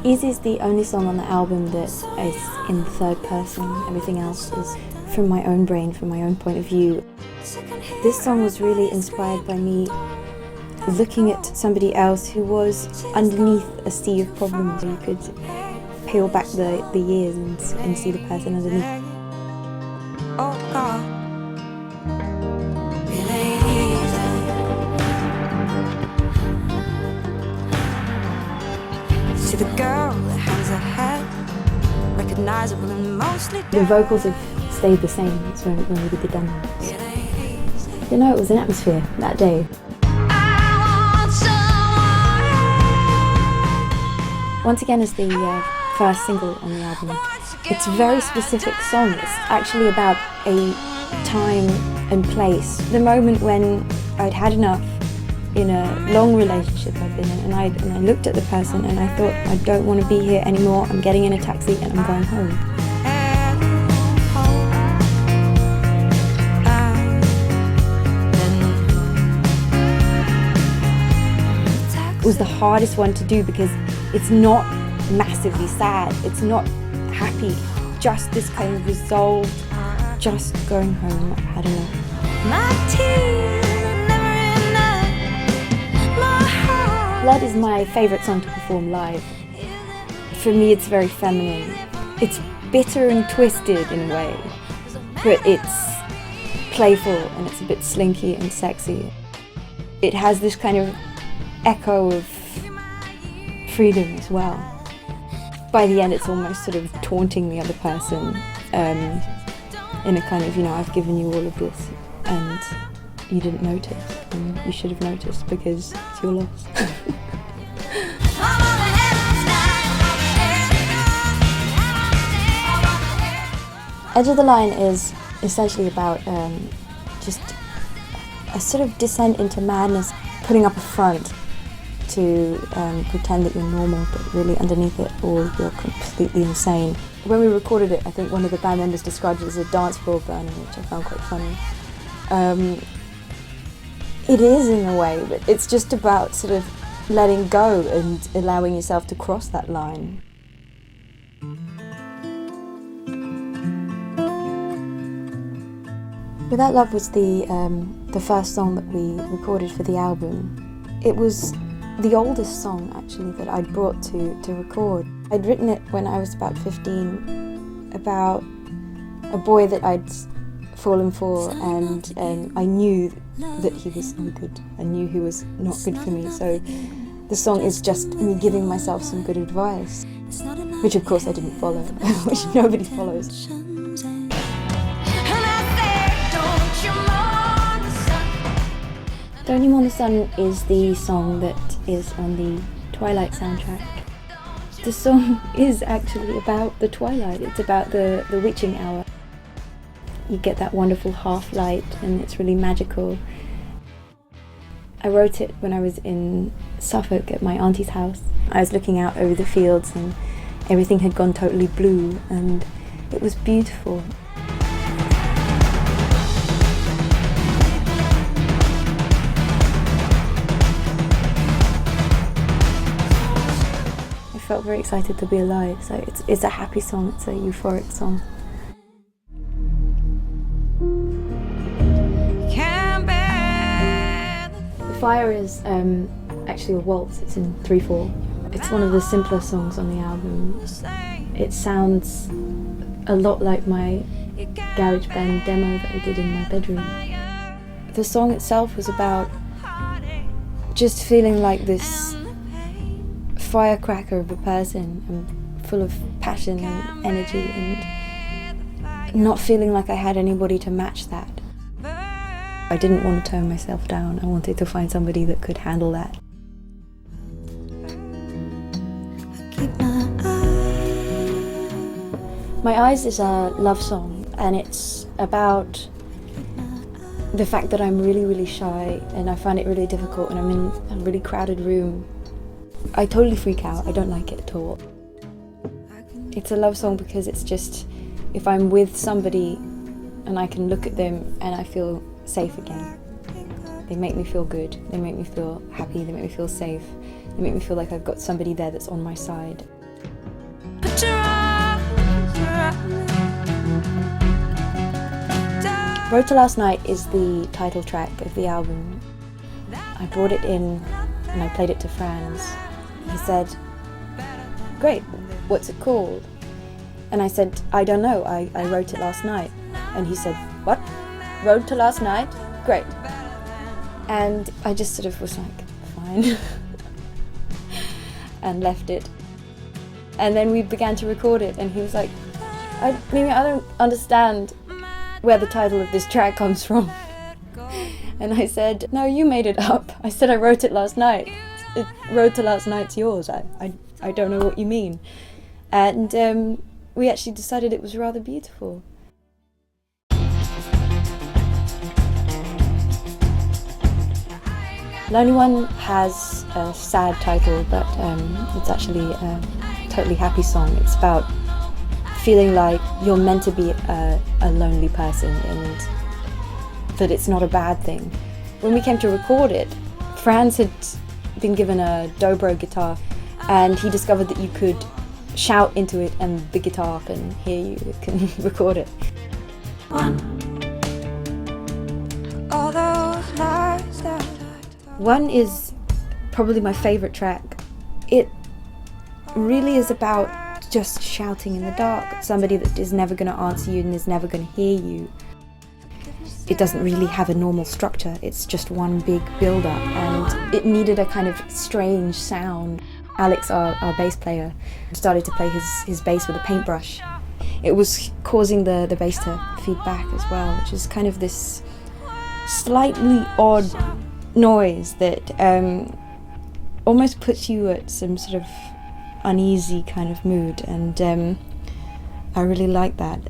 Easy is the only song on the album that is in third person. Everything else is from my own brain, from my own point of view. This song was really inspired by me looking at somebody else who was underneath a sea of problems. You could peel back the years and see the person underneath. Oh God. See the girl that hangs her head, recognizable and mostly dead. The vocals have stayed the same as when we did the demos. You know, it was an atmosphere that day. Once Again is the first single on the album. It's a very specific song. It's actually about a time and place. The moment when I'd had enough in a long relationship I'd been in, and I looked at the person and I thought, I don't want to be here anymore. I'm getting in a taxi and I'm going home. It was the hardest one to do because it's not massively sad, it's not happy, just this kind of resolved, just going home, I've had enough. Blood is my favourite song to perform live. For me it's very feminine. It's bitter and twisted in a way, but it's playful and it's a bit slinky and sexy. It has this kind of echo of freedom as well. By the end it's almost sort of taunting the other person in a kind of, you know, I've given you all of this and you didn't notice, and you should have noticed because it's your loss. Edge of the Line is essentially about just a sort of descent into madness, putting up a front to pretend that you're normal, but really underneath it all you're completely insane. When we recorded it, I think one of the band members described it as a dance floor burner, which I found quite funny. It is in a way, but it's just about sort of letting go and allowing yourself to cross that line. Without Love was the first song that we recorded for the album. It was the oldest song actually that I'd brought to record. I'd written it when I was about 15 about a boy that I'd fallen for, and I knew that he was no good. I knew he was not good for me, so the song is just me giving myself some good advice, which of course I didn't follow, which nobody follows. Don't You Mourn the Sun is the song that is on the Twilight soundtrack. The song is actually about the twilight, it's about the witching hour. You get that wonderful half light and it's really magical. I wrote it when I was in Suffolk at my auntie's house. I was looking out over the fields and everything had gone totally blue and it was beautiful. I felt very excited to be alive, so it's a happy song, it's a euphoric song. The Fire is actually a waltz, it's in 3/4. It's one of the simpler songs on the album. It sounds a lot like my garage band demo that I did in my bedroom. The song itself was about just feeling like this firecracker of a person and full of passion and energy, and not feeling like I had anybody to match that. I didn't want to turn myself down. I wanted to find somebody that could handle that. My Eyes is a love song, and it's about the fact that I'm really, really shy and I find it really difficult, and I'm in a really crowded room. I totally freak out. I don't like it at all. It's a love song because it's just, if I'm with somebody and I can look at them and I feel safe again. They make me feel good, they make me feel happy, they make me feel safe, they make me feel like I've got somebody there that's on my side. Put your arms around me. Road to Last Night is the title track of the album. I brought it in and I played it to Franz. He said, "Great, what's it called?" And I said, "I don't know, I wrote it last night." And he said, "What? Road to Last Night? Great." And I just sort of was like, fine. And left it. And then we began to record it and he was like, "MiMi, I don't understand where the title of this track comes from." And I said, "No, you made it up. I said I wrote it last night. Road to Last Night's yours. I don't know what you mean." And we actually decided it was rather beautiful. Lonely One has a sad title, but it's actually a totally happy song. It's about feeling like you're meant to be a lonely person and that it's not a bad thing. When we came to record it, Franz had been given a dobro guitar and he discovered that you could shout into it and the guitar can hear you, it can record it. One is probably my favourite track. It really is about just shouting in the dark, somebody that is never going to answer you and is never going to hear you. It doesn't really have a normal structure, it's just one big build-up and it needed a kind of strange sound. Alex, our bass player, started to play his bass with a paintbrush. It was causing the bass to feed back as well, which is kind of this slightly odd noise that almost puts you at some sort of uneasy kind of mood, and I really like that.